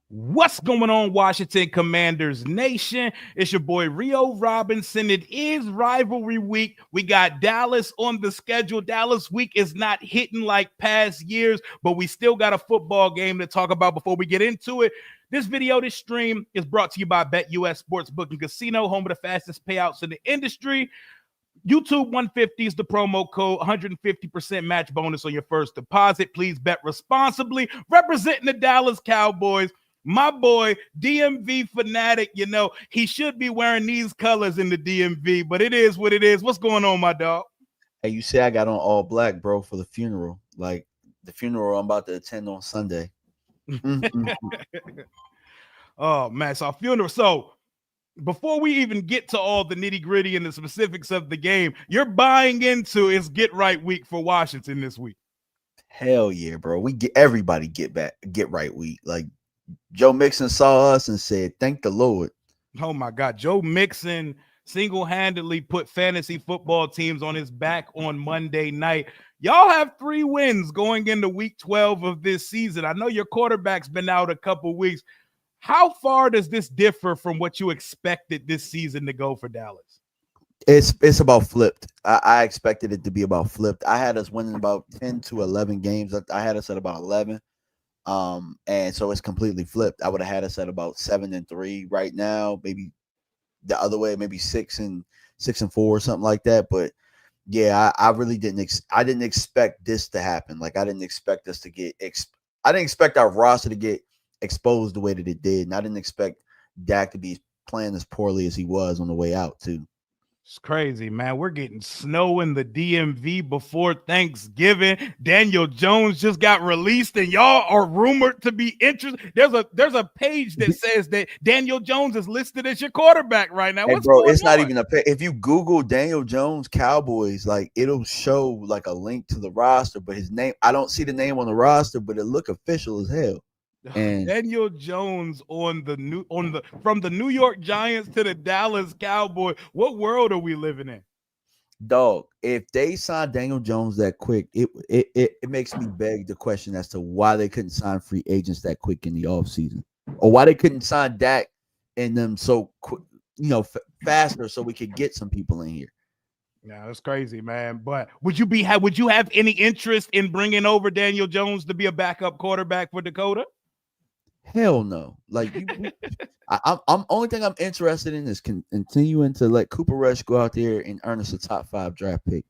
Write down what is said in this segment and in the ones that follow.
What's going on, Washington Commanders Nation? It's your boy Rio Robinson. It is rivalry week. We got Dallas on the schedule. Dallas week is not hitting like past years, but we still got a football game to talk about before we get into it. This video, this stream is brought to you by BetUS Sportsbook and Casino, home of the fastest payouts in the industry. YouTube 150 is the promo code, 150% match bonus on your first deposit. Please bet responsibly. Representing the Dallas Cowboys, my boy, DMV fanatic. You know, he should be wearing these colors in the DMV, but it is what it is. What's going on, my dog? Hey, you say I got on all black, bro, for the funeral. Like the funeral I'm about to attend on Sunday. Oh, man. So, funeral. So, before we even get to all the nitty gritty and the specifics of the game, you're buying into it's get right week for Washington this week. Hell yeah, bro. Everybody get right week. Like Joe Mixon saw us and said, "Thank the Lord." Oh my God, Joe Mixon single-handedly put fantasy football teams on his back on Monday night. Y'all have 3 wins going into week 12 of this season. I know your quarterback's been out a couple weeks. How far does this differ from what you expected this season to go for Dallas? It's about flipped. I expected it to be about flipped. I had us winning about 10 to 11 games. I had us at about 11. And so it's completely flipped. I would have had us at about 7-3 right now, maybe the other way, maybe 6-4 or something like that. But yeah, I really didn't expect this to happen. Like I didn't expect us to I didn't expect our roster to get exposed the way that it did. And I didn't expect Dak to be playing as poorly as he was on the way out too. It's crazy, man. We're getting snow in the DMV before Thanksgiving. Daniel Jones just got released, and y'all are rumored to be interested. There's a page that says that Daniel Jones is listed as your quarterback right now. Hey, bro, it's not even if you Google Daniel Jones Cowboys, like it'll show like a link to the roster, but his name, I don't see the name on the roster, but it look official as hell. And Daniel Jones from the New York Giants to the Dallas Cowboys. What world are we living in? Dog, if they signed Daniel Jones that quick, it makes me beg the question as to why they couldn't sign free agents that quick in the offseason, or why they couldn't sign Dak in them so quick, faster, so we could get some people in here. Yeah, that's crazy, man. But would you have any interest in bringing over Daniel Jones to be a backup quarterback for Dakota? Hell no. Like I'm only thing I'm interested in is continuing to let Cooper Rush go out there and earn us a top 5 draft pick.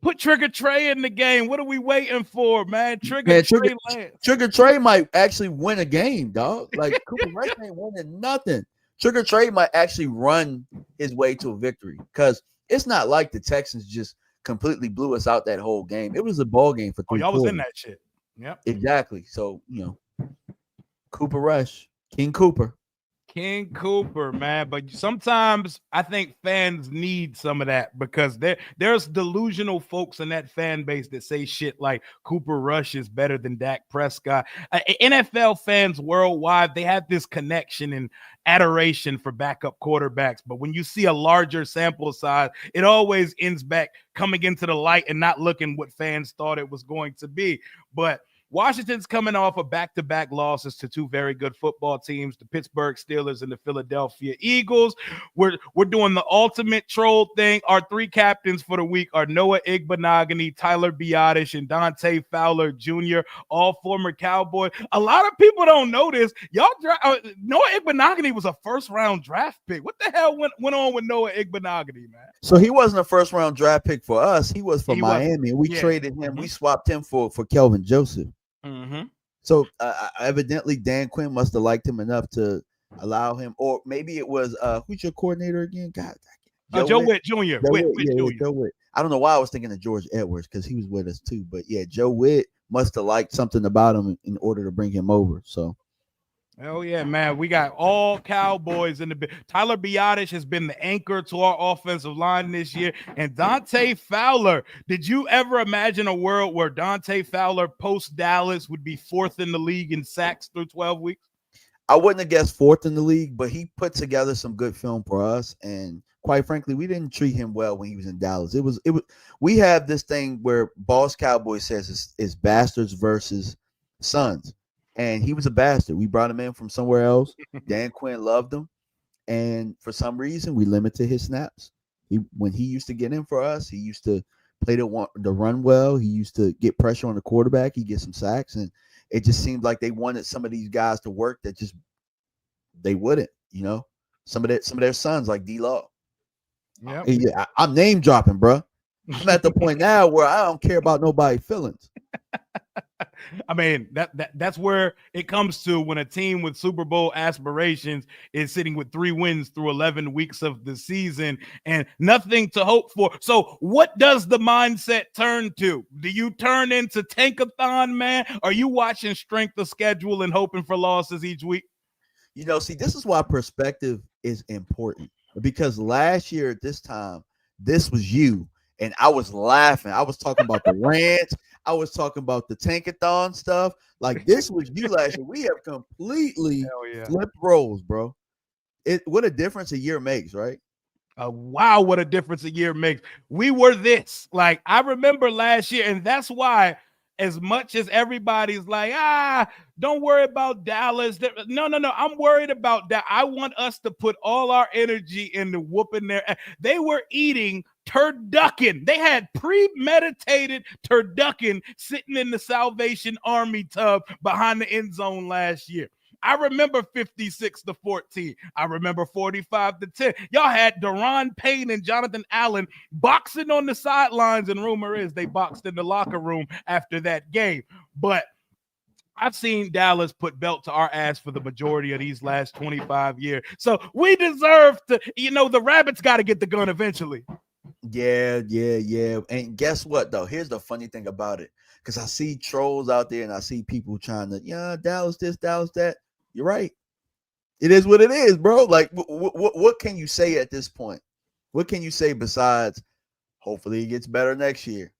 Put Trigger Trey in the game. What are we waiting for, man? Trigger Trey might actually win a game, dog. Like Cooper Rush ain't winning nothing. Trigger Trey might actually run his way to a victory, because it's not like the Texans just completely blew us out that whole game. It was a ball game for 3 y'all quarters. Was in that shit. Yep. Exactly. So, Cooper Rush, King Cooper, man. But sometimes I think fans need some of that, because there's delusional folks in that fan base that say shit like Cooper Rush is better than Dak Prescott. NFL fans worldwide, they have this connection and adoration for backup quarterbacks. But when you see a larger sample size, it always ends back coming into the light and not looking what fans thought it was going to be. But Washington's coming off of back-to-back losses to 2 very good football teams, the Pittsburgh Steelers and the Philadelphia Eagles. We're doing the ultimate troll thing. Our 3 captains for the week are Noah Igbenogany, Tyler Biadasz, and Dante Fowler Jr., all former Cowboys. A lot of people don't know this. Noah Igbenogany was a first-round draft pick. What the hell went on with Noah Igbenogany, man? So he wasn't a first-round draft pick for us. He was from Miami. We traded him. We swapped him for Kelvin Joseph. Mm-hmm. So evidently Dan Quinn must have liked him enough to allow him, or maybe it was who's your coordinator again? God, Joe Witt Jr. Joe Witt. I don't know why I was thinking of George Edwards, because he was with us too. But yeah, Joe Witt must have liked something about him in order to bring him over. So. Oh, yeah, man. We got all Cowboys in the – Tyler Biadasz has been the anchor to our offensive line this year. And Dante Fowler, did you ever imagine a world where Dante Fowler post-Dallas would be 4th in the league in sacks through 12 weeks? I wouldn't have guessed 4th in the league, but he put together some good film for us. And quite frankly, we didn't treat him well when he was in Dallas. It was. We have this thing where Boss Cowboy says it's bastards versus sons. and he was a bastard. We brought him in from somewhere else. Dan Quinn loved him, and for some reason, we limited his snaps. When he used to get in for us, he used to play the run well. He used to get pressure on the quarterback. He get some sacks, and it just seemed like they wanted some of these guys to work that just they wouldn't. Some of their sons like D-Law. Yeah, I'm name dropping, bro. I'm at the point now where I don't care about nobody's feelings. I mean, that's where it comes to when a team with Super Bowl aspirations is sitting with 3 wins through 11 weeks of the season and nothing to hope for. So what does the mindset turn to? Do you turn into tankathon, man? Are you watching strength of schedule and hoping for losses each week? See, this is why perspective is important, because last year at this time, this was you. And I was laughing. I was talking about the ranch. I was talking about the tankathon stuff. Like, this was you last year. We have completely flipped roles, bro. What a difference a year makes, right? Wow, what a difference a year makes. We were this. Like, I remember last year, and that's why, as much as everybody's like, don't worry about Dallas. No. I'm worried about that. I want us to put all our energy into whooping their. They were eating turducken. They had premeditated turducken sitting in the Salvation Army tub behind the end zone last year. I remember 56-14. I remember 45-10. Y'all had Daron Payne and Jonathan Allen boxing on the sidelines, and rumor is they boxed in the locker room after that game. But I've seen Dallas put belt to our ass for the majority of these last 25 years. So we deserve to, the Rabbits got to get the gun eventually. Yeah. And guess what, though? Here's the funny thing about it. Because I see trolls out there and I see people trying to, Dallas this, Dallas that. You're right. It is what it is, bro. Like, what can you say at this point? What can you say besides hopefully it gets better next year?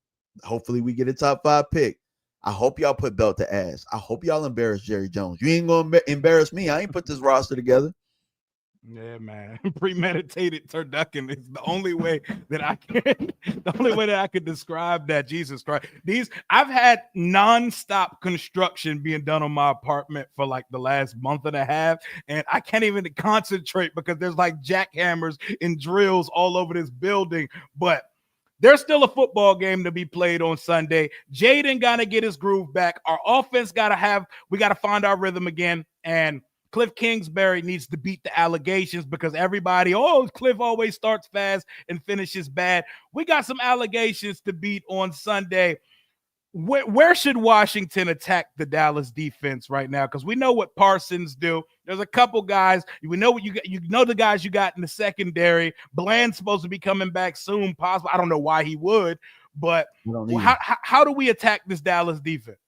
Hopefully we get a top 5 pick. I hope y'all put belt to ass. I hope y'all embarrass Jerry Jones. You ain't going to embarrass me. I ain't put this roster together. Yeah, man. Premeditated turducken is the only way that I can. The only way that I could describe that. Jesus Christ. I've had nonstop construction being done on my apartment for like the last month and a half, and I can't even concentrate because there's like jackhammers and drills all over this building. But there's still a football game to be played on Sunday. Jaden got to get his groove back. Our offense we got to find our rhythm again. And Cliff Kingsbury needs to beat the allegations because everybody, Cliff always starts fast and finishes bad. We got some allegations to beat on Sunday. Where should Washington attack the Dallas defense right now? Because we know what Parsons do. There's a couple guys. We know what the guys you got in the secondary. Bland's supposed to be coming back soon, possible. I don't know why he would, but how do we attack this Dallas defense?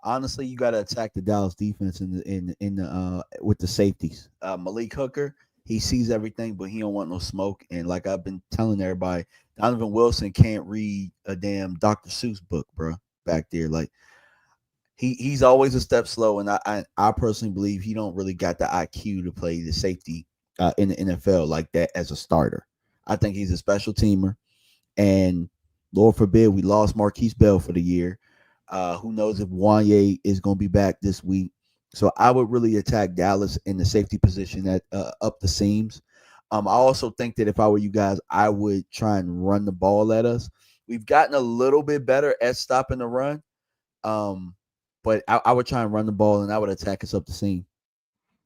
Honestly, you got to attack the Dallas defense with the safeties. Malik Hooker, he sees everything, but he don't want no smoke. And like I've been telling everybody, Donovan Wilson can't read a damn Dr. Seuss book, bro. Back there, like he's always a step slow, and I personally believe he don't really got the IQ to play the safety in the NFL like that as a starter. I think he's a special teamer, and Lord forbid we lost Marquise Bell for the year. Who knows if Wanye is going to be back this week. So I would really attack Dallas in the safety position at up the seams. I also think that if I were you guys, I would try and run the ball at us. We've gotten a little bit better at stopping the run. But I would try and run the ball, and I would attack us up the seam.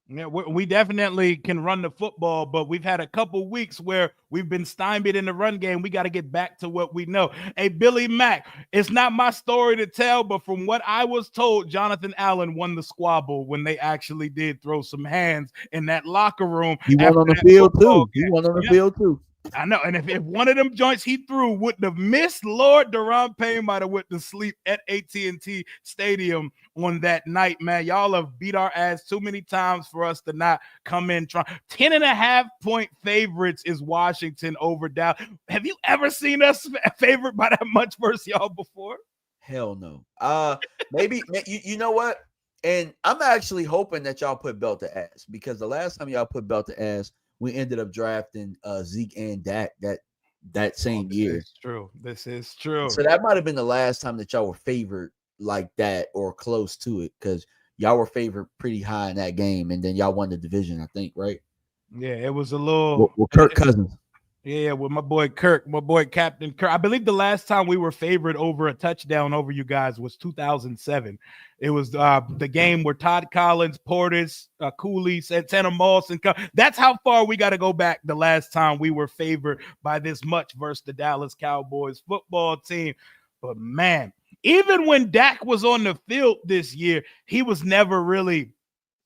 Yeah, we definitely can run the football, but we've had a couple weeks where we've been stymied in the run game. We got to get back to what we know. Hey, Billy Mack, it's not my story to tell, but from what I was told, Jonathan Allen won the squabble when they actually did throw some hands in that locker room. He won on the field too. He won on the field too. I know, and if one of them joints he threw wouldn't have missed, Lord, Daron Payne might have went to sleep at AT&T Stadium on that night, man. Y'all have beat our ass too many times for us to not come in trying. 10.5-point favorites is Washington over Dallas. Have you ever seen us favored by that much versus y'all before? Hell no. Maybe you know what? And I'm actually hoping that y'all put belt to ass, because the last time y'all put belt to ass, we ended up drafting Zeke and Dak that same year. This is true. So that might have been the last time that y'all were favored like that or close to it, because y'all were favored pretty high in that game, and then y'all won the division, I think, right? Yeah, it was a little. Well, Kirk Cousins. Yeah, with my boy Kirk, my boy Captain Kirk. I believe the last time we were favored over a touchdown over you guys was 2007. It was the game where Todd Collins, Portis, Cooley, Santana Moss, and that's how far we got to go back. The last time we were favored by this much versus the Dallas Cowboys football team. But man, even when Dak was on the field this year, he was never really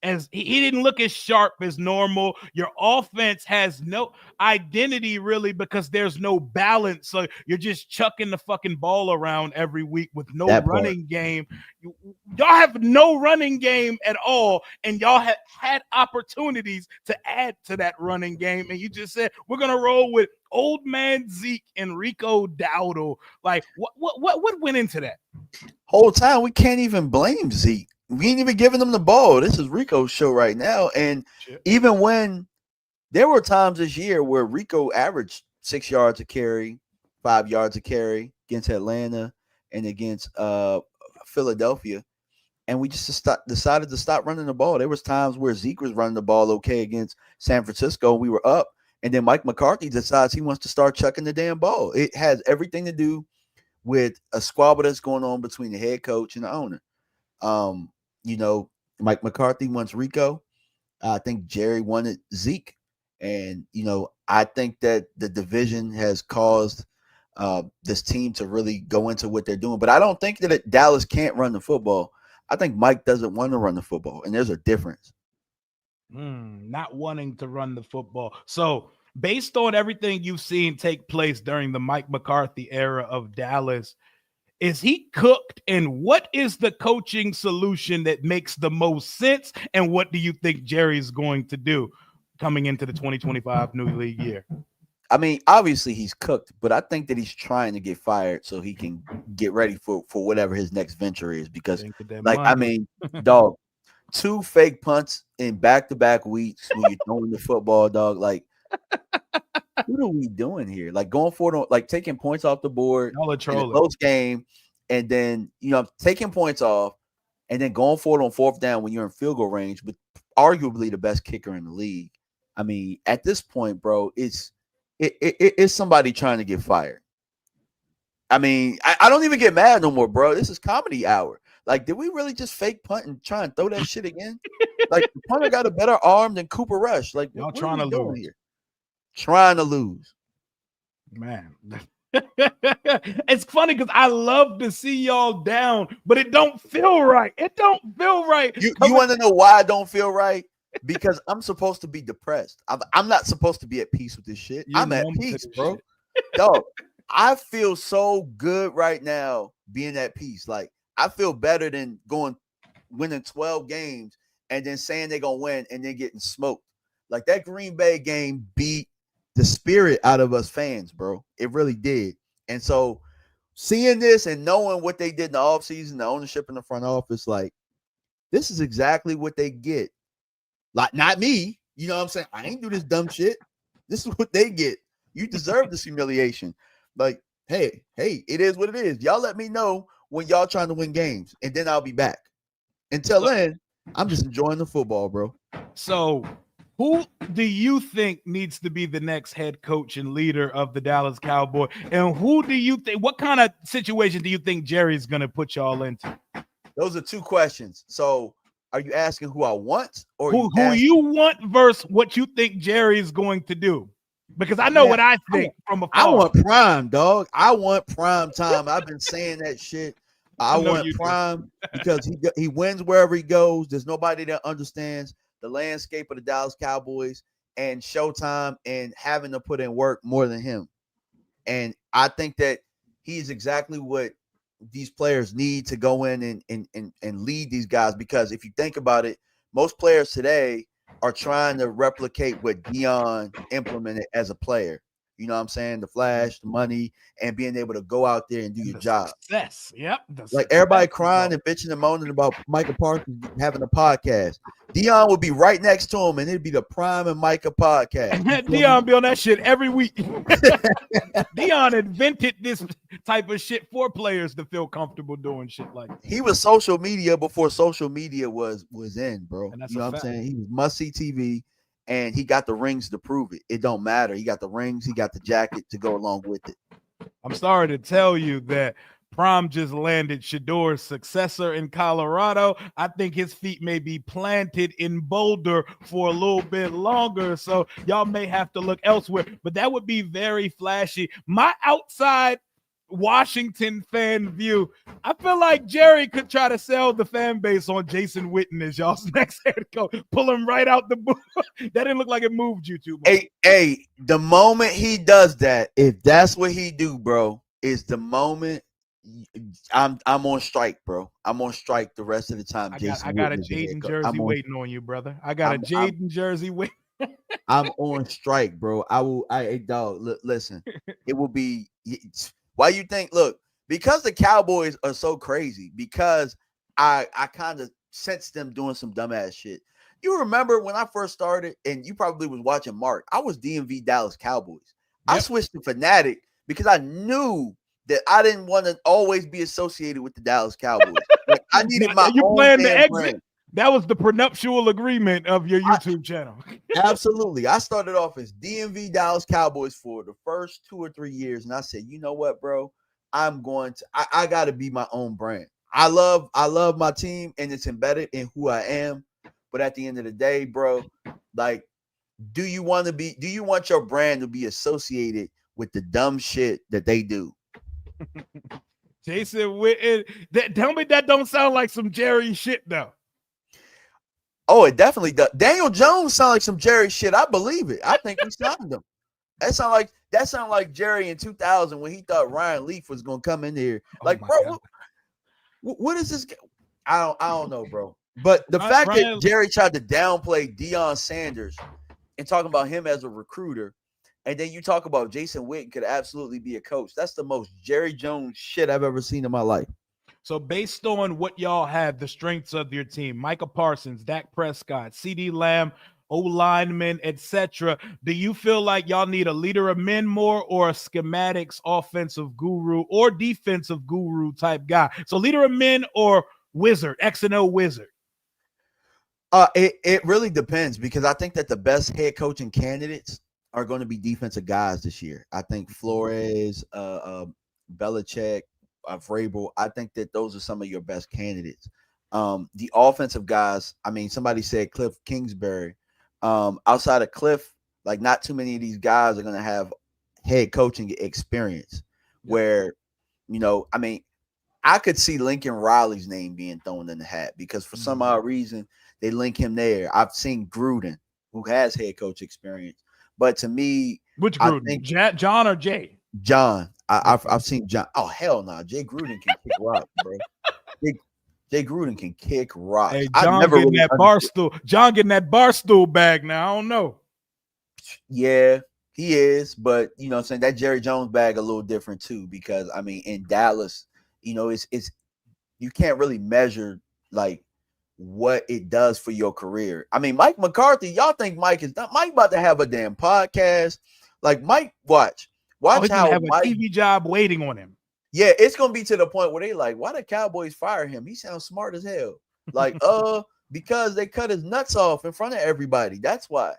as he didn't look as sharp as normal. Your offense has no identity really because there's no balance. So you're just chucking the fucking ball around every week with no running game. Y'all have no running game at all, and y'all have had opportunities to add to that running game, and you just said we're gonna roll with old man Zeke and Rico Dowdle. Like what went into that? Whole time we can't even blame Zeke. We ain't even giving them the ball. This is Rico's show right now. And even when there were times this year where Rico averaged 6 yards a carry, 5 yards a carry against Atlanta and against Philadelphia, and we just decided to stop running the ball. There was times where Zeke was running the ball okay against San Francisco. We were up, and then Mike McCarthy decides he wants to start chucking the damn ball. It has everything to do with a squabble that's going on between the head coach and the owner. Mike McCarthy wants Rico. I think Jerry wanted Zeke. And, I think that the division has caused this team to really go into what they're doing. But I don't think that Dallas can't run the football. I think Mike doesn't want to run the football, and there's a difference. Not wanting to run the football. So based on everything you've seen take place during the Mike McCarthy era of Dallas, is he cooked? And what is the coaching solution that makes the most sense? And what do you think Jerry's going to do coming into the 2025 new league year? I mean, obviously he's cooked, but I think that he's trying to get fired so he can get ready for whatever his next venture is. Because, dog, 2 fake punts in back-to-back weeks when you're throwing the football, dog, like, what are we doing here? Like going for it, like taking points off the board in a close game, and then taking points off, and then going for it on 4th down when you're in field goal range with arguably the best kicker in the league. I mean, at this point, bro, it's somebody trying to get fired. I mean, I don't even get mad no more, bro. This is comedy hour. Like, did we really just fake punt and try and throw that shit again? Like, the punter got a better arm than Cooper Rush. Like, y'all trying to lose here? Trying to lose, man. It's funny because I love to see y'all down, but it don't feel right. It don't feel right. You want to know why I don't feel right? Because I'm supposed to be depressed. I'm not supposed to be at peace with this shit. I'm at peace, bro. Dog, I feel so good right now being at peace. Like, I feel better than winning 12 games and then saying they're gonna win and then getting smoked. Like, that Green Bay game beat the spirit out of us fans, bro. It really did. And so seeing this and knowing what they did in the offseason, the ownership in the front office, like, this is exactly what they get. Like, not me. You know what I'm saying? I ain't do this dumb shit. This is what they get. You deserve this humiliation. Like, hey, it is what it is. Y'all let me know when y'all trying to win games, and then I'll be back. Until then, I'm just enjoying the football, bro. So who do you think needs to be the next head coach and leader of the Dallas Cowboys? And who do you think, what kind of situation do you think Jerry's going to put y'all into? Those are 2 questions. So are you asking who I want or who you want versus what you think Jerry is going to do? Because I know what I think from afar. I want prime, dog. I want prime time. I've been saying that shit. I want prime because he wins wherever he goes. There's nobody that understands the landscape of the Dallas Cowboys and Showtime and having to put in work more than him. And I think that he's exactly what these players need to go in and lead these guys. Because if you think about it, most players today are trying to replicate what Deion implemented as a player. You know what I'm saying? The flash, the money, and being able to go out there and do your job. Success. Yep. Like everybody crying and bitching and moaning about Micah Parsons having a podcast. Deion would be right next to him, and it'd be the Prime and Micah podcast. Deion be on that shit every week. Deion invented this type of shit for players to feel comfortable doing shit like that. He was social media before social media was in, bro. You know what I'm saying? He was must-see TV, and he got the rings to prove it. It don't matter. He got the rings. He got the jacket to go along with it. I'm sorry to tell you that Prime just landed Shador's successor in Colorado. I think his feet may be planted in Boulder for a little bit longer, so y'all may have to look elsewhere. But that would be very flashy. My outside Washington fan view, I feel like Jerry could try to sell the fan base on Jason Witten as y'all's next head coach. Pull him right out the book. That didn't look like it moved you too much. Hey, the moment he does that, if that's what he do, bro, is the moment I'm on strike, bro. I'm on strike the rest of the time. I got a Jaden jersey waiting on you, brother. I got a Jaden jersey waiting. I'm on strike, bro. Dog, listen. It will be. Why you think? Look, because the Cowboys are so crazy. Because I kind of sense them doing some dumbass shit. You remember when I first started, and you probably was watching Mark. I was DMV Dallas Cowboys. Yep. I switched to Fanatic because I knew that I didn't want to always be associated with the Dallas Cowboys. Like, I needed my you own planned the exit. brand. That was the prenuptial agreement of your YouTube channel. Absolutely. I started off as DMV Dallas Cowboys for the first 2 or 3 years. And I said, you know what, bro? I got to be my own brand. I love my team, and it's embedded in who I am. But at the end of the day, bro, like, do you want your brand to be associated with the dumb shit that they do? Jason Witten, tell me that don't sound like some Jerry shit, though. Oh, it definitely does. Daniel Jones sound like some Jerry shit. I believe it. I think we signed him. That sound like Jerry in 2000 when he thought Ryan Leaf was gonna come in here. Like, bro, what is this? I don't know, bro. But the fact that Jerry tried to downplay Deion Sanders and talking about him as a recruiter, and then you talk about Jason Witten could absolutely be a coach. That's the most Jerry Jones shit I've ever seen in my life. So based on what y'all have, the strengths of your team, Micah Parsons, Dak Prescott, CeeDee Lamb, O-linemen, etc., do you feel like y'all need a leader of men more, or a schematics offensive guru or defensive guru type guy? So leader of men or wizard, X&O wizard? It really depends, because I think that the best head coaching candidates are going to be defensive guys this year. I think Flores, Belichick, Vrabel, I think that those are some of your best candidates. The offensive guys, I mean, somebody said Cliff Kingsbury. Outside of Cliff, like, not too many of these guys are going to have head coaching experience. Where, you know, I mean, I could see Lincoln Riley's name being thrown in the hat, because for some odd reason they link him there. I've seen Gruden, who has head coach experience, but to me, which Gruden, John or Jay? John. I've seen John. Oh, hell no. Jay Gruden can kick rock, bro. Jay Gruden can kick rock. Hey, John getting that barstool. John getting that barstool bag now. I don't know. Yeah, he is. But, you know what I'm saying, that Jerry Jones bag a little different too, because, I mean, in Dallas, you know, it's you can't really measure, like, what it does for your career. I mean, Mike McCarthy, y'all think Mike about to have a damn podcast? Like, Mike, watch how have a TV job waiting on him. Yeah, it's gonna be to the point where they like, why the Cowboys fire him? He sounds smart as hell. Like, because they cut his nuts off in front of everybody. That's why.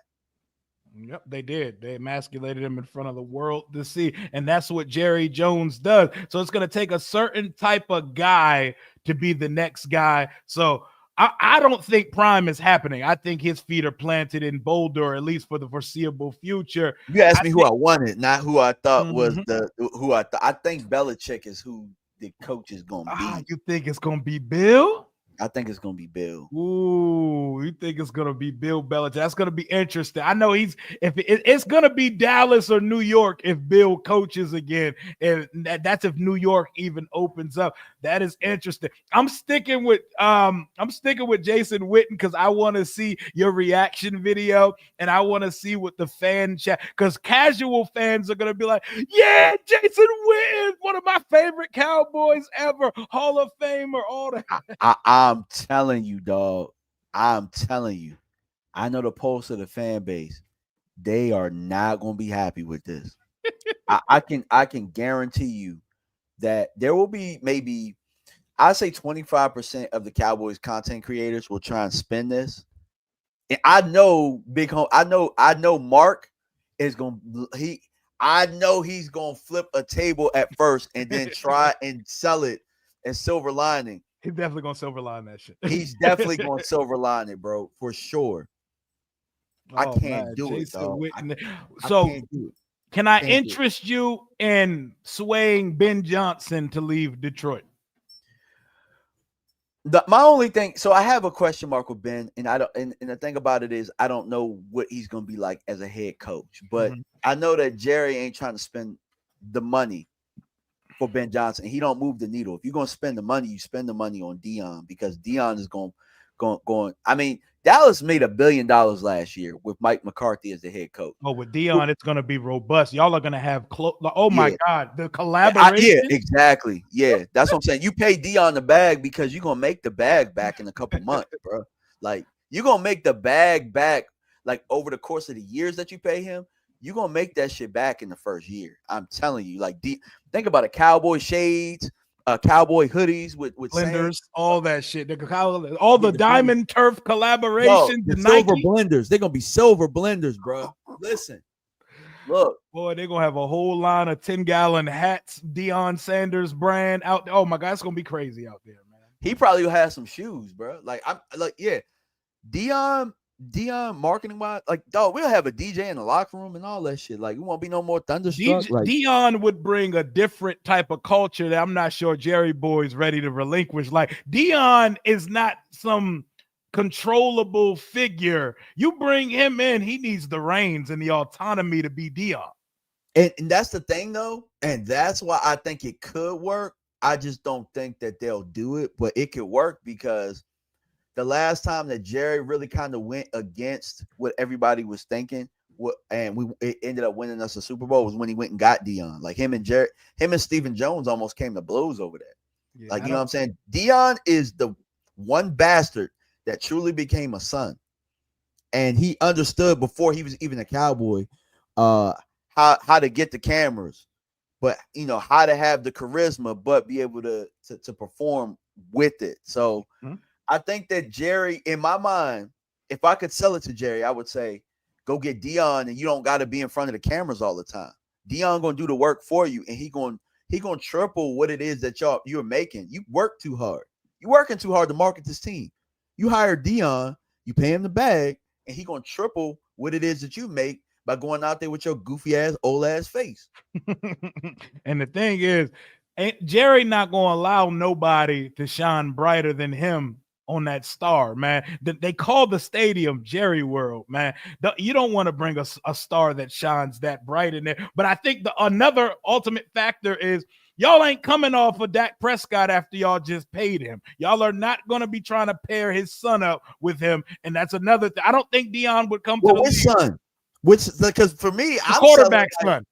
Yep, they did. They emasculated him in front of the world to see, and that's what Jerry Jones does. So it's gonna take a certain type of guy to be the next guy. So I don't think Prime is happening. I think his feet are planted in Boulder, at least for the foreseeable future. You asked me who I wanted, not who I thought was who I thought. I think Belichick is who the coach is going to be. You think it's going to be Bill? I think it's going to be Bill. Ooh, you think it's gonna be Bill Belichick? That's gonna be interesting. I know it's gonna be Dallas or New York if Bill coaches again, and that's if New York even opens up. That is interesting. I'm sticking with Jason Witten because I want to see your reaction video and I want to see what the fan chat, because casual fans are gonna be like, yeah, Jason Witten, one of my favorite Cowboys ever, Hall of Famer, all that. I'm telling you, dog. I'm telling you. I know the pulse of the fan base. They are not gonna be happy with this. I can guarantee you that there will be maybe, I say 25% of the Cowboys content creators will try and spin this. And I know Big Home, I know Mark is gonna I know he's gonna flip a table at first and then try and sell it as silver lining. He's definitely gonna silver line that shit. He's definitely gonna silver line it, bro, for sure. I can't do it, dog. So I can't do it. Can I interest you in swaying Ben Johnson to leave Detroit? My only thing, so I have a question mark with Ben, and I don't. And the thing about it is, I don't know what he's going to be like as a head coach. But I know that Jerry ain't trying to spend the money for Ben Johnson. He don't move the needle. If you're going to spend the money, you spend the money on Deion, because Deion is going. I mean, Dallas made $1 billion last year with Mike McCarthy as the head coach. Oh, with Deion, it's going to be robust. Y'all are going to have my God, the collaboration. Yeah, exactly. Yeah, that's what I'm saying. You pay Deion the bag because you're going to make the bag back in a couple months, bro. Like, you're going to make the bag back, like, over the course of the years that you pay him. You're going to make that shit back in the first year. I'm telling you. Like, think about it. Cowboy shades, cowboy hoodies with blenders, all that shit. All the diamond turf collaborations, the silver blenders. They're gonna be silver blenders, bro. Listen, look, boy, they're gonna have a whole line of 10-gallon hats, Deion Sanders brand out there. Oh my God, it's gonna be crazy out there, man. He probably will have some shoes, bro. Like, I'm like, yeah, Deion marketing wise, like, dog, we'll have a DJ in the locker room and all that shit. Like, we won't be no more thunderstruck. Deion would bring a different type of culture that I'm not sure Jerry Boy's ready to relinquish. Like, Deion is not some controllable figure. You bring him in, he needs the reins and the autonomy to be Deion. And that's the thing, though, and that's why I think it could work. I just don't think that they'll do it, but it could work because the last time that Jerry really kind of went against what everybody was thinking, it ended up winning us a Super Bowl, was when he went and got Deion. Like, him and Stephen Jones almost came to blows over that. Yeah, like, you know what I'm saying? Deion is the one bastard that truly became a son. And he understood before he was even a Cowboy, how to get the cameras, but, you know, how to have the charisma, but be able to perform with it. So I think that Jerry, in my mind, if I could sell it to Jerry, I would say, go get Deion, and you don't got to be in front of the cameras all the time. Deion gonna do the work for you, and he gonna triple what it is that you're making. You work too hard. You're working too hard to market this team. You hire Deion, you pay him the bag, and he gonna triple what it is that you make by going out there with your goofy ass, old ass face. And the thing is, ain't Jerry not gonna allow nobody to shine brighter than him on that star, man. They call the stadium Jerry World, man. You don't want to bring a star that shines that bright in there. But I think another ultimate factor is y'all ain't coming off of Dak Prescott after y'all just paid him. Y'all are not going to be trying to pair his son up with him, and that's another thing. I don't think Deion would come to the league. Son? Which, because for me, the I'm quarterback son.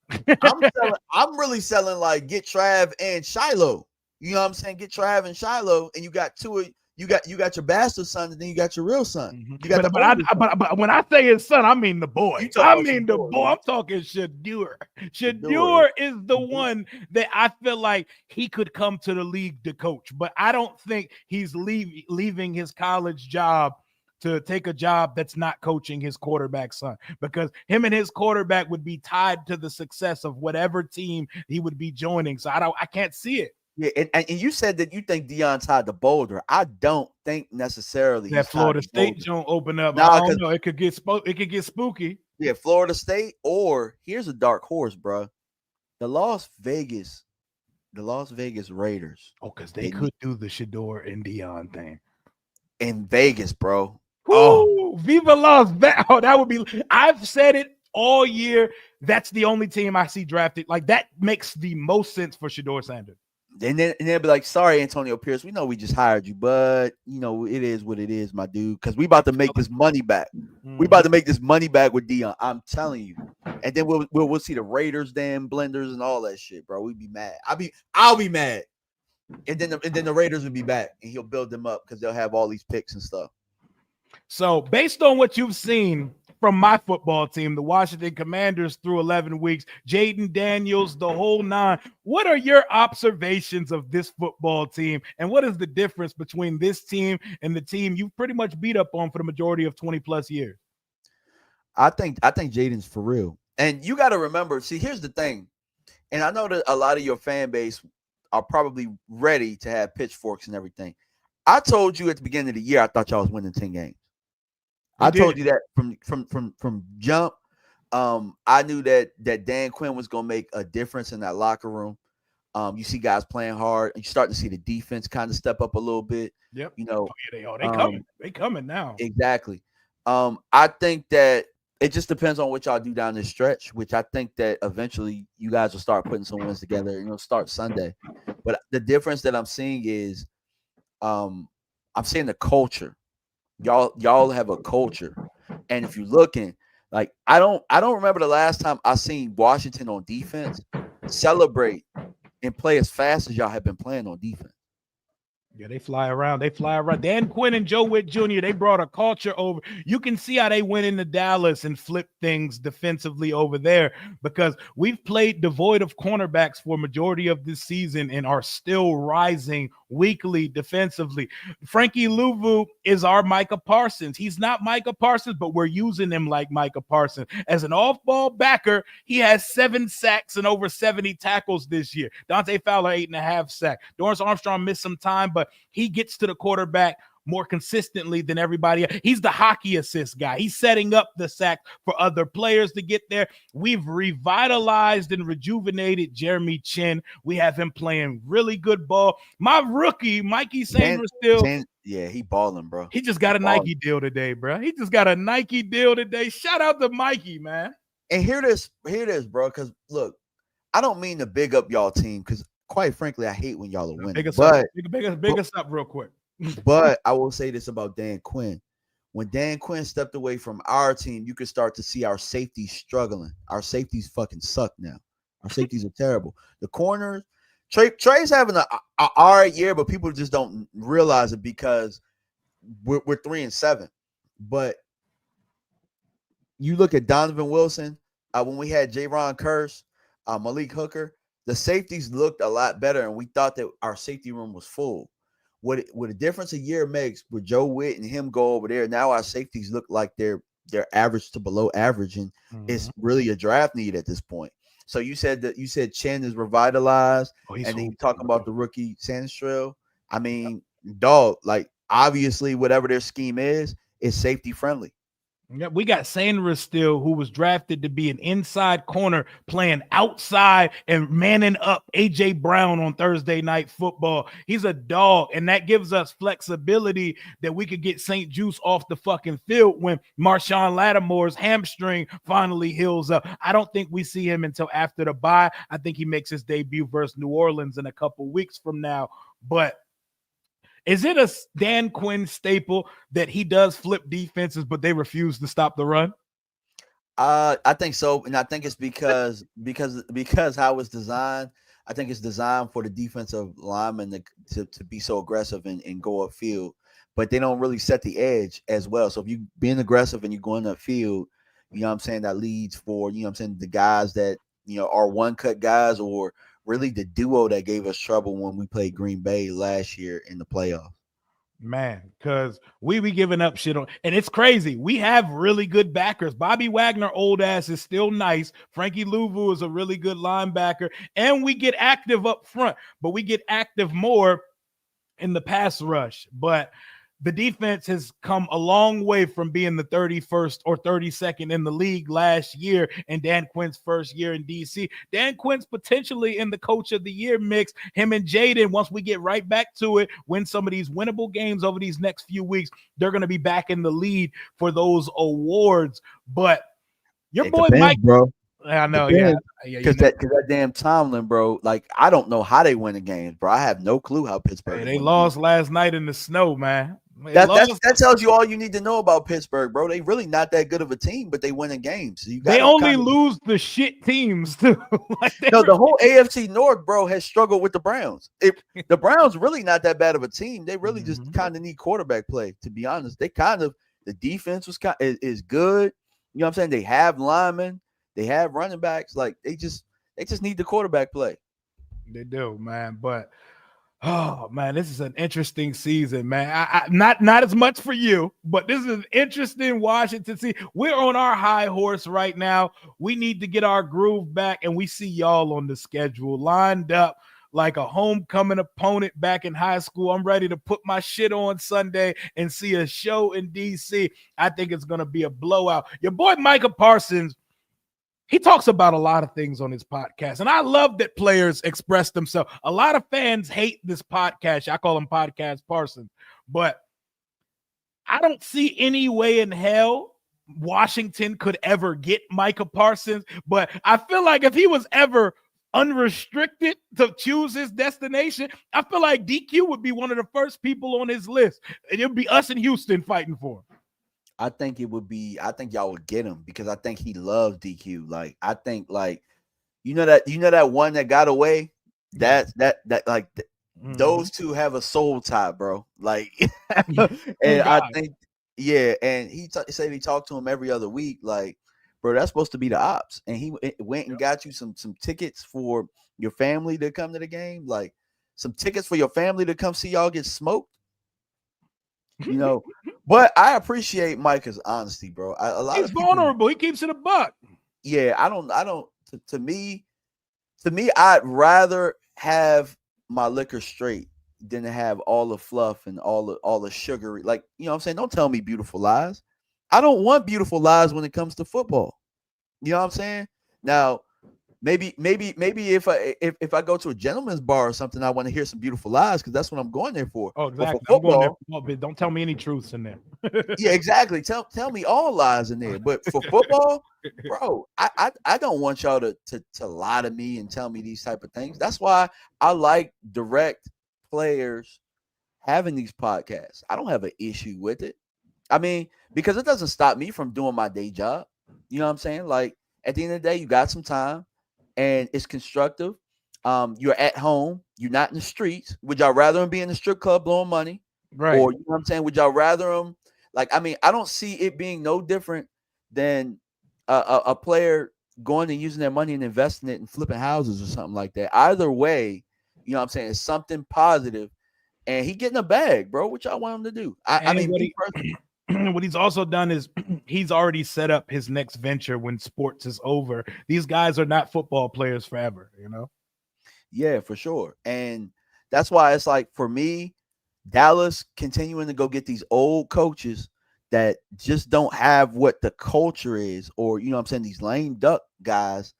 I'm really selling like get Trav and Shiloh. You know what I'm saying? Get Trav and Shiloh, and you got two of. You got your bastard son, and then you got your real son. You got but when I say his son, I mean the boy. I mean the boy. I'm talking Shedeur. Shedeur is the one that I feel like he could come to the league to coach, but I don't think he's leaving his college job to take a job that's not coaching his quarterback son, because him and his quarterback would be tied to the success of whatever team he would be joining. So I can't see it. Yeah, and you said that you think Deion's tied to Boulder. I don't think necessarily that Florida State don't open up. I don't know. It could get spooky. Yeah, Florida State, or here's a dark horse, bro. The Las Vegas Raiders. Oh, because they could do the Shedeur and Deion thing in Vegas, bro. Oh, Whoo, Viva Las Vegas. Oh, that would be. I've said it all year. That's the only team I see drafted. Like that makes the most sense for Shador Sanders. and they'll be like, "Sorry, Antonio Pierce. We know we just hired you, but it is what it is, my dude. Because we about to make this money back. We about to make this money back with Deion. I'm telling you. And then we'll see the Raiders, damn blenders, and all that shit, bro. We'd be mad. I'll be mad. And then the Raiders will be back, and he'll build them up because they'll have all these picks and stuff. So, based on what you've seen from my football team, the Washington Commanders, through 11 weeks, Jaden Daniels, the whole nine, what are your observations of this football team? And what is the difference between this team and the team you've pretty much beat up on for the majority of 20 plus years? I think Jaden's for real. And you got to remember, see, here's the thing. And I know that a lot of your fan base are probably ready to have pitchforks and everything. I told you at the beginning of the year, I thought y'all was winning 10 games. I told you that from jump. I knew that Dan Quinn was going to make a difference in that locker room. You see guys playing hard, and you start to see the defense kind of step up a little bit. Yep. You know, they coming. They coming now. Exactly. I think that it just depends on what y'all do down this stretch, which I think that eventually you guys will start putting some wins together. Start Sunday. But the difference that I'm seeing is, I'm seeing the culture. Y'all have a culture, and if you're looking, like I don't remember the last time I seen Washington on defense celebrate and play as fast as y'all have been playing on defense. Yeah, they fly around. Dan Quinn and Joe Witt Jr., they brought a culture over. You can see how they went into Dallas and flipped things defensively over there, because we've played devoid of cornerbacks for a majority of this season and are still rising weekly defensively. Frankie Louvu is our Micah Parsons. He's not Micah Parsons, but we're using him like Micah Parsons. As an off-ball backer, he has 7 sacks and over 70 tackles this year. Dante Fowler, 8.5 sacks. Dorrance Armstrong missed some time, but he gets to the quarterback more consistently than everybody else. He's the hockey assist guy. He's setting up the sack for other players to get there. We've revitalized and rejuvenated Jeremy Chin. We have him playing really good ball. My rookie, Mikey Sanders, he balling, bro. He just got a Nike deal today, bro. He just got a Nike deal today. Shout out to Mikey, man. And hear this, bro, because look, I don't mean to big up y'all team, because quite frankly, I hate when y'all are winning. Big us up real quick. But I will say this about Dan Quinn. When Dan Quinn stepped away from our team, you could start to see our safeties struggling. Our safeties fucking suck now. Our safeties are terrible. The corners, Trey's having a all right year, but people just don't realize it because we're 3-7. But you look at Donovan Wilson, when we had J-Ron Curse, Malik Hooker, the safeties looked a lot better, and we thought that our safety room was full. What a difference a year makes with Joe Witt and him go over there. Now our safeties look like they're average to below average, and it's really a draft need at this point. So you said Chen is revitalized, and then you talking about the rookie Sanders. I mean, dog, like obviously whatever their scheme is safety friendly. Yeah, we got Sanders still, who was drafted to be an inside corner, playing outside and manning up A.J. Brown on Thursday Night Football. He's a dog, and that gives us flexibility that we could get St. Juice off the fucking field when Marshawn Lattimore's hamstring finally heals up. I don't think we see him until after the bye. I think he makes his debut versus New Orleans in a couple weeks from now, but is it a Dan Quinn staple that he does flip defenses, but they refuse to stop the run? I think so, and I think it's because how it's designed. I think it's designed for the defensive lineman to be so aggressive and go upfield, but they don't really set the edge as well. So if you being aggressive and you go in the field, you know what I'm saying, that leads for, you know what I'm saying, the guys that, are one cut guys, or really the duo that gave us trouble when we played Green Bay last year in the playoffs. Man, because we be giving up shit on, and it's crazy. We have really good backers. Bobby Wagner, old ass, is still nice. Frankie Louvu is a really good linebacker, and we get active up front, but we get active more in the pass rush. But the defense has come a long way from being the 31st or 32nd in the league last year and Dan Quinn's first year in DC. Dan Quinn's potentially in the coach of the year mix. Him and Jaden, once we get right back to it, win some of these winnable games over these next few weeks, they're going to be back in the lead for those awards. But your It boy depends, Mike, bro. I know, Depends. yeah, Because that damn Tomlin, bro. Like, I don't know how they win the games, bro. I have no clue how Pittsburgh. They lost last night in the snow, man. That tells you all you need to know about Pittsburgh, bro. They really not that good of a team, but they winning games. So they only lose the shit teams too. No, the whole AFC North, bro, has struggled with the Browns. The Browns really not that bad of a team. They really just kind of need quarterback play, to be honest. They the defense is good. You know what I'm saying? They have linemen, they have running backs. Like they just need the quarterback play. They do, man. But oh man, this is an interesting season, man. I not as much for you, but this is an interesting Washington season. We're on our high horse right now. We need to get our groove back, and we see y'all on the schedule lined up like a homecoming opponent back in high school. I'm ready to put my shit on Sunday and see a show in DC. I think it's going to be a blowout. Your boy Micah Parsons, he talks about a lot of things on his podcast, and I love that players express themselves. A lot of fans hate this podcast. I call him Podcast Parsons, but I don't see any way in hell Washington could ever get Micah Parsons, but I feel like if he was ever unrestricted to choose his destination, I feel like DQ would be one of the first people on his list. And it would be us in Houston fighting for him. I think y'all would get him because I think he loves DQ. Like, I think, like, you know that one that got away, those two have a soul tie, bro. Like, and I think, yeah, and he said he talked to him every other week. Like, bro, that's supposed to be the ops. And he went and got you some tickets for your family to come to the game, like some tickets for your family to come see y'all get smoked. You know, but I appreciate Micah's honesty, bro. He's vulnerable. He keeps it a buck. Yeah, I don't. To me, I'd rather have my liquor straight than to have all the fluff and all the sugary. Like, you know what I'm saying? Don't tell me beautiful lies. I don't want beautiful lies when it comes to football. You know what I'm saying? Now, maybe if I go to a gentleman's bar or something, I want to hear some beautiful lies because that's what I'm going there for. Oh, exactly. For football, I'm going there. Don't tell me any truths in there. Yeah, exactly. Tell me all lies in there. But for football, bro, I don't want y'all to lie to me and tell me these type of things. That's why I like direct players having these podcasts. I don't have an issue with it. I mean, because it doesn't stop me from doing my day job. You know what I'm saying? Like, at the end of the day, you got some time and it's constructive. You're at home. You're not in the streets. Would y'all rather him be in the strip club blowing money? Right. Or, you know what I'm saying? Would y'all rather him? Like, I mean, I don't see it being no different than a player going and using their money and investing it and flipping houses or something like that. Either way, you know what I'm saying? It's something positive. And he getting a bag, bro. What y'all want him to do? I mean, what he's also done is he's already set up his next venture when sports is over. These guys are not football players forever, you know? Yeah, for sure. And that's why it's like, for me, Dallas continuing to go get these old coaches that just don't have what the culture is, or, you know what I'm saying, these lame duck guys.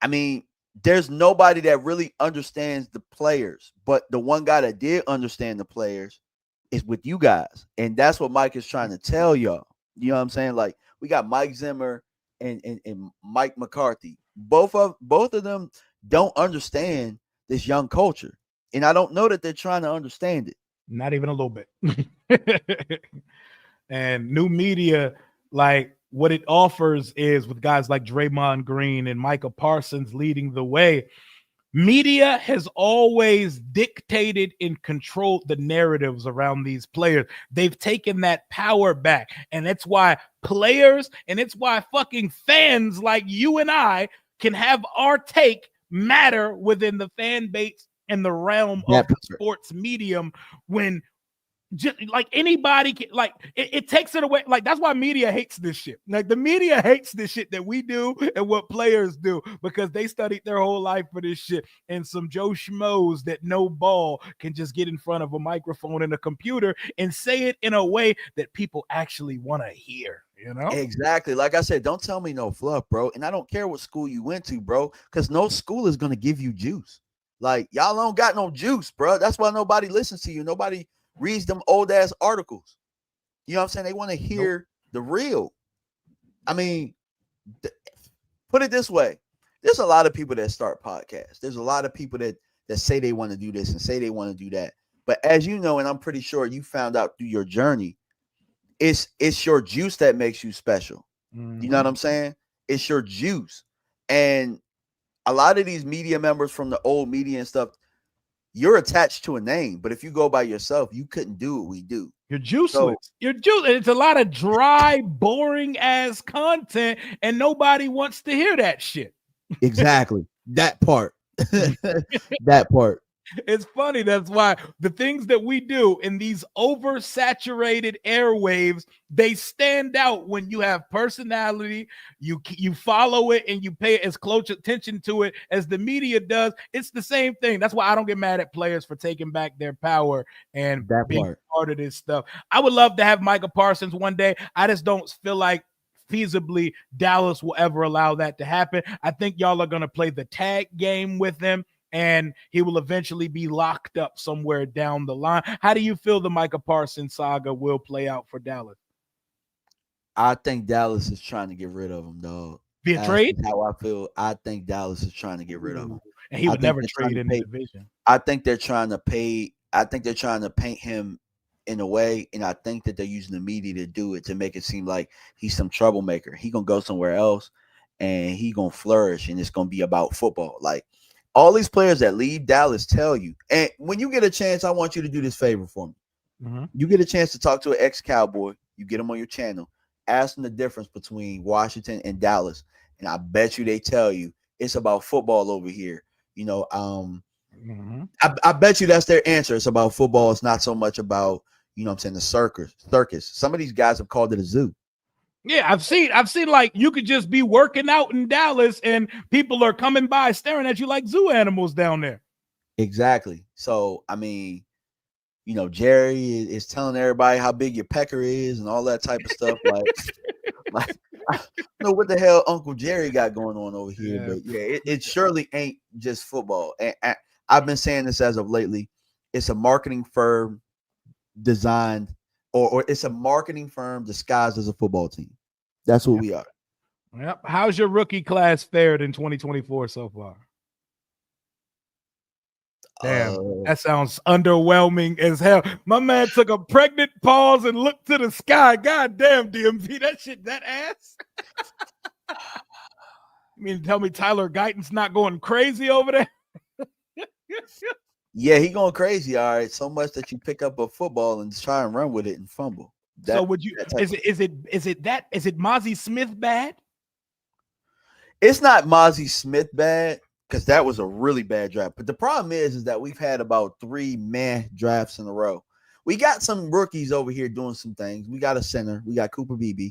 I mean, there's nobody that really understands the players, but the one guy that did understand the players is with you guys. And that's what Mike is trying to tell y'all. You know what I'm saying? Like, we got Mike Zimmer and Mike McCarthy. Both of them don't understand this young culture. And I don't know that they're trying to understand it. Not even a little bit. And new media, like, what it offers is, with guys like Draymond Green and Micah Parsons leading the way, media has always dictated and controlled the narratives around these players. They've taken that power back. And that's why players, and it's why fucking fans like you and I can have our take matter within the fan base and the realm of the sports medium, when just like anybody can, like it takes it away. Like that's why media hates this shit. Like the media hates this shit that we do and what players do because they studied their whole life for this shit. And some Joe Schmoes that know ball can just get in front of a microphone and a computer and say it in a way that people actually want to hear. You know? Exactly. Like I said, don't tell me no fluff, bro. And I don't care what school you went to, bro, because no school is gonna give you juice. Like y'all don't got no juice, bro. That's why nobody listens to you. Nobody reads them old ass articles. You know what I'm saying? They want to hear the real. I mean, put it this way: there's a lot of people that start podcasts. There's a lot of people that say they want to do this and say they want to do that. But as you know, and I'm pretty sure you found out through your journey, it's your juice that makes you special. You know what I'm saying? It's your juice. And a lot of these media members from the old media and stuff, you're attached to a name. But if you go by yourself, you couldn't do what we do. You're juiceless. You're juiceless. It's a lot of dry, boring ass content, and nobody wants to hear that shit. Exactly. That part. That part. It's funny. That's why the things that we do in these oversaturated airwaves, they stand out when you have personality, you follow it, and you pay as close attention to it as the media does. It's the same thing. That's why I don't get mad at players for taking back their power and being part of this stuff. I would love to have Micah Parsons one day. I just don't feel like feasibly Dallas will ever allow that to happen. I think y'all are going to play the tag game with him, and he will eventually be locked up somewhere down the line. How do you feel the Micah Parsons saga will play out for Dallas? I think Dallas is trying to get rid of him, dog. Via trade? How I feel. I think Dallas is trying to get rid of him. And he would never trade in the division. I think they're trying to pay. I think they're trying to paint him in a way, and I think that they're using the media to do it, to make it seem like he's some troublemaker. He gonna go somewhere else, and he gonna flourish, and it's gonna be about football. Like, all these players that leave Dallas tell you, and when you get a chance, I want you to do this favor for me. You get a chance to talk to an ex-Cowboy, you get them on your channel, ask them the difference between Washington and Dallas, and I bet you they tell you it's about football over here. You know, I bet you that's their answer. It's about football. It's not so much about, you know what I'm saying, the circus. Some of these guys have called it a zoo. Yeah, I've seen like you could just be working out in Dallas and people are coming by staring at you like zoo animals down there. Exactly. So, I mean, you know, Jerry is telling everybody how big your pecker is and all that type of stuff. Like I don't know what the hell Uncle Jerry got going on over here, but yeah, it surely ain't just football. And I've been saying this as of lately. It's a marketing firm designed, or it's a marketing firm disguised as a football team. That's what we are. Yep. How's your rookie class fared in 2024 so far? Damn, that sounds underwhelming as hell. My man took a pregnant pause and looked to the sky. God damn, DMV, that shit, that ass. You mean to tell me Tyler Guyton's not going crazy over there? Yeah, he going crazy. All right, so much that you pick up a football and try and run with it and fumble. So would you? Is it Mozzie Smith bad? It's not Mozzie Smith bad, because that was a really bad draft. But the problem is that we've had about 3 meh drafts in a row. We got some rookies over here doing some things. We got a center. We got Cooper Beebe.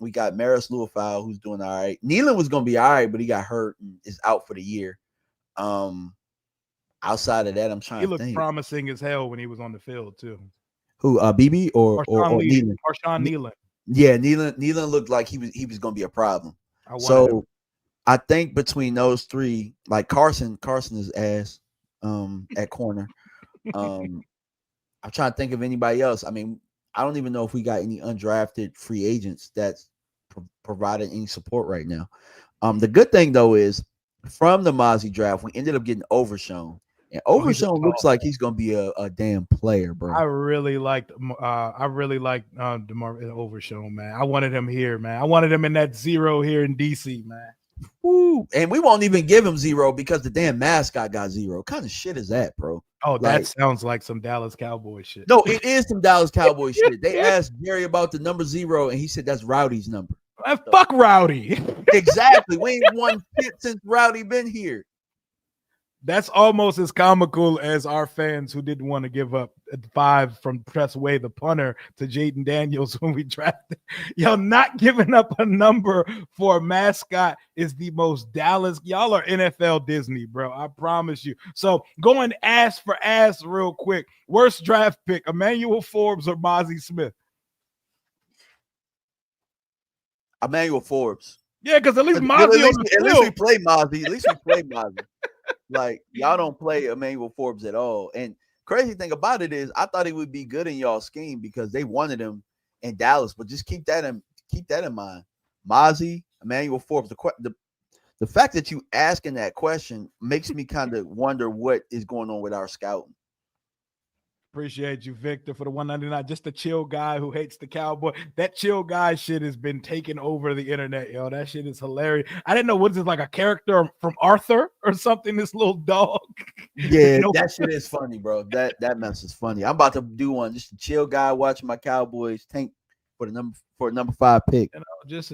We got Maris Luafau, who's doing all right. Nealon was going to be all right, but he got hurt and is out for the year. Outside of that, I'm trying to think. He looked promising as hell when he was on the field too. Who, Beebe or Nealon? Marshawn Nealon. Yeah, Nealon looked like he was going to be a problem. So I think between those 3, like Carson is ass at corner. I'm trying to think of anybody else. I mean, I don't even know if we got any undrafted free agents that's providing any support right now. The good thing though is, from the Mozzie draft, we ended up getting Overshown. And Overshown looks like he's gonna be a damn player, bro. I really liked DeMar Overshown, man. I wanted him here, man. I wanted him in that 0 here in DC, man. Woo. And we won't even give him 0 because the damn mascot got 0. What kind of shit is that, bro? Oh, that sounds like some Dallas Cowboy shit. No, it is some Dallas Cowboy shit. They asked Jerry about the number 0, and he said that's Rowdy's number. Fuck Rowdy. Exactly. We ain't won shit since Rowdy been here. That's almost as comical as our fans who didn't want to give up 5 from Press Way, the punter, to Jaden Daniels when we drafted. Y'all not giving up a number for a mascot is the most Dallas. Y'all are NFL Disney, bro. I promise you. So going ass for ass real quick. Worst draft pick, Emmanuel Forbes or Mozzie Smith? Emmanuel Forbes. Yeah, because at least Mozzie at least we play Mozzie. At least we play Mozzie. Like, y'all don't play Emmanuel Forbes at all. And crazy thing about it is I thought he would be good in y'all scheme because they wanted him in Dallas. But just keep that in mind. Mozzie, Emmanuel Forbes. The fact that you asking that question makes me kind of wonder what is going on with our scouting. Appreciate you, Victor, for the 199. Just a chill guy who hates the Cowboy. That chill guy shit has been taking over the internet, yo. That shit is hilarious. I didn't know, what is this, like a character from Arthur or something, this little dog? Yeah, that shit is funny, bro. That mess is funny. I'm about to do one. Just a chill guy watching my Cowboys tank for a number 5 pick. You know, just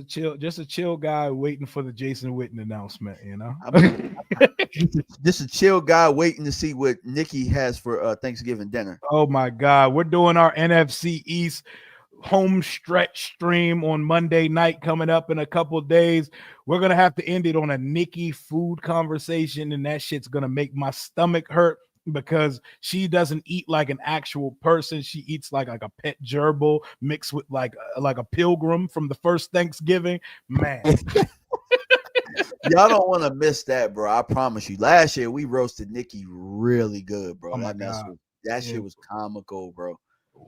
a chill guy waiting for the Jason Witten announcement, you know. Just a chill guy waiting to see what Nikki has for Thanksgiving dinner. Oh my God, we're doing our NFC East home stretch stream on Monday night coming up in a couple of days. We're gonna have to end it on a Nikki food conversation, and that shit's gonna make my stomach hurt because she doesn't eat like an actual person. She eats like a pet gerbil mixed with like a pilgrim from the first Thanksgiving. Man. Y'all don't want to miss that, bro. I promise you. Last year we roasted Nikki really good, bro. Oh my God. That shit was comical, bro.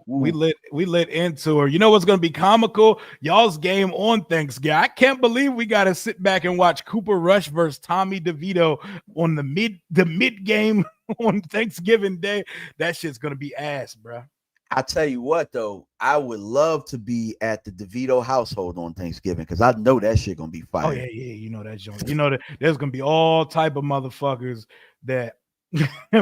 We lit into her. You know what's gonna be comical? Y'all's game on Thanksgiving. I can't believe we gotta sit back and watch Cooper Rush versus Tommy DeVito on the mid game on Thanksgiving Day. That shit's gonna be ass, bro. I tell you what, though, I would love to be at the DeVito household on Thanksgiving because I know that shit gonna be fire. Oh yeah, you know that joint. You know that there's gonna be all type of motherfuckers that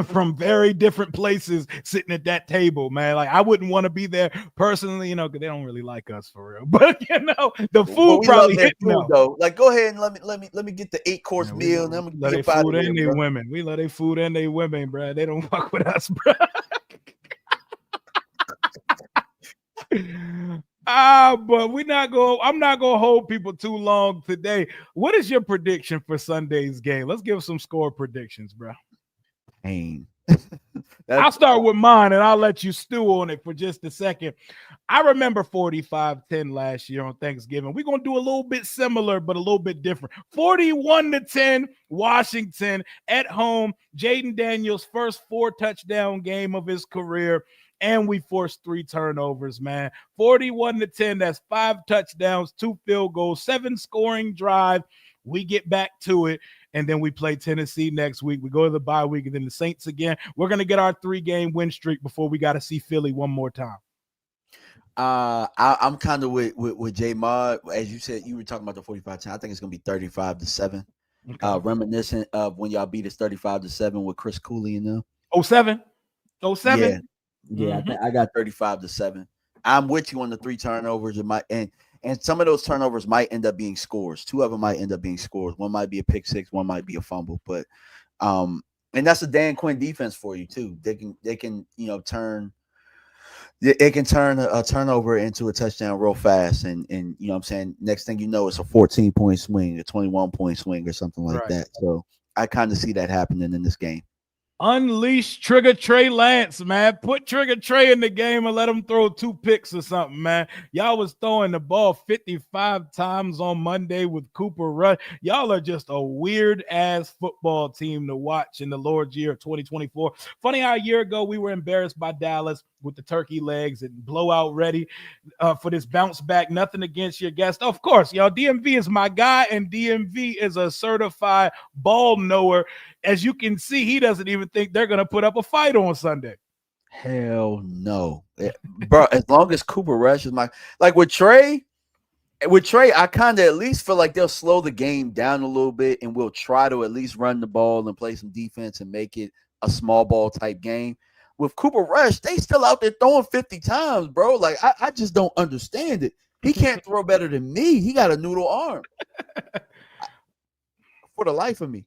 from very different places sitting at that table, man. Like, I wouldn't want to be there personally, you know, because they don't really like us for real. But you know, the food probably hit though. Like, go ahead and let me get the 8-course meal, and then we let their food and their women. We let their food and their women, bro. They don't fuck with us, bro. But I'm not gonna hold people too long today. What is your prediction for Sunday's game? Let's give some score predictions, bro. Pain. I'll start with mine and I'll let you stew on it for just a second. I remember 45-10 last year on Thanksgiving. We're going to do a little bit similar, but a little bit different. 41-10, Washington at home. Jaden Daniels' first 4-touchdown game of his career. And we forced 3 turnovers, man. 41-10, that's 5 touchdowns, 2 field goals, 7 scoring drive. We get back to it, and then we play Tennessee next week. We go to the bye week, and then the Saints again. We're going to get our 3-game win streak before we got to see Philly one more time. I'm kind of with J Mod. As you said, you were talking about the 45-10. I think it's going to be 35-7. Okay. Reminiscent of when y'all beat us 35-7 with Chris Cooley and them. 07? Yeah, I got 35-7. I'm with you on the 3 turnovers. And some of those turnovers might end up being scores. 2 of them might end up being scores. One might be a pick 6, one might be a fumble. But and that's a Dan Quinn defense for you too. They can turn a turnover into a touchdown real fast. And you know what I'm saying, next thing you know, it's a 14-point swing, a 21-point swing, or something like that. So I kind of see that happening in this game. Unleash Trigger Trey Lance, man. Put Trigger Trey in the game and let him throw 2 picks or something, man. Y'all was throwing the ball 55 times on Monday with Cooper Rush. Y'all are just a weird-ass football team to watch in the Lord's year of 2024. Funny how a year ago we were embarrassed by Dallas with the turkey legs and blowout ready for this bounce back. Nothing against your guest. Of course, y'all, DMV is my guy, and DMV is a certified ball knower. As you can see, he doesn't even think they're going to put up a fight on Sunday. Hell no. Bro, as long as Cooper Rush is like with Trey, I kind of at least feel like they'll slow the game down a little bit and we'll try to at least run the ball and play some defense and make it a small ball type game. With Cooper Rush, they still out there throwing 50 times, bro. Like, I just don't understand it. He can't throw better than me. He got a noodle arm. For the life of me.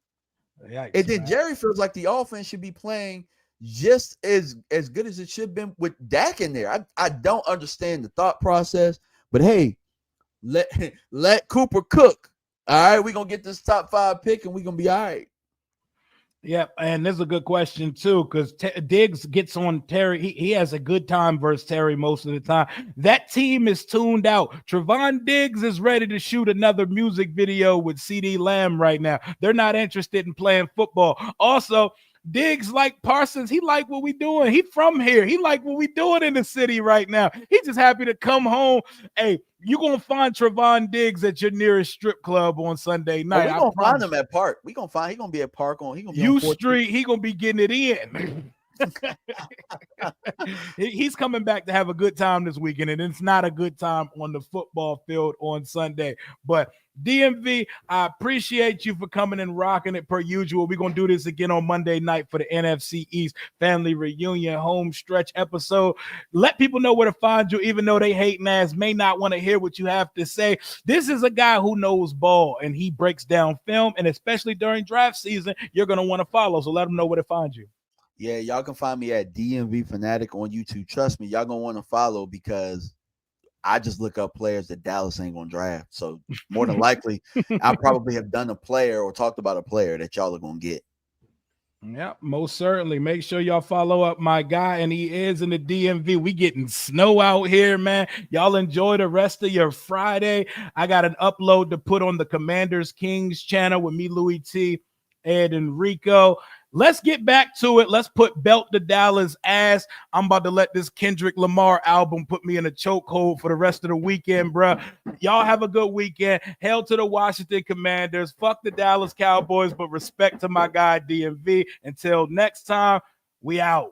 Yikes, and then Jerry feels like the offense should be playing just as good as it should have been with Dak in there. I don't understand the thought process, but hey, let Cooper cook. All right, we're gonna get this top 5 pick and we're gonna be all right. Yep, and this is a good question too, because Diggs gets on Terry. He has a good time versus Terry most of the time. That team is tuned out. Trevon Diggs is ready to shoot another music video with CD Lamb right now. They're not interested in playing football. Also, Diggs, like Parsons, he like what we doing. He from here. He like what we doing in the city right now. He just happy to come home. Hey, you gonna find Trevon Diggs at your nearest strip club on Sunday night. We're gonna find him at Park. He gonna be at Park on. He gonna be U on Street. He gonna be getting it in. He's coming back to have a good time this weekend, and it's not a good time on the football field on Sunday. But DMV, I appreciate you for coming and rocking it per usual. We're going to do this again on Monday night for the NFC East Family Reunion home stretch episode. Let people know where to find you, even though they hating ass may not want to hear what you have to say. This is a guy who knows ball, and he breaks down film, and especially during draft season, you're going to want to follow. So let them know where to find you. Yeah, y'all can find me at DMV Fanatic on YouTube. Trust me, y'all going to want to follow because I just look up players that Dallas ain't going to draft. So more than likely, I probably have done a player or talked about a player that y'all are going to get. Yeah, most certainly. Make sure y'all follow up my guy, and he is in the DMV. We getting snow out here, man. Y'all enjoy the rest of your Friday. I got an upload to put on the Commanders Kings channel with me, Louis T, Ed, and Rico. Let's get back to it. Let's put belt to Dallas ass. I'm about to let this Kendrick Lamar album put me in a chokehold for the rest of the weekend, bro. Y'all have a good weekend. Hail to the Washington Commanders. Fuck the Dallas Cowboys, but respect to my guy DMV. Until next time, we out.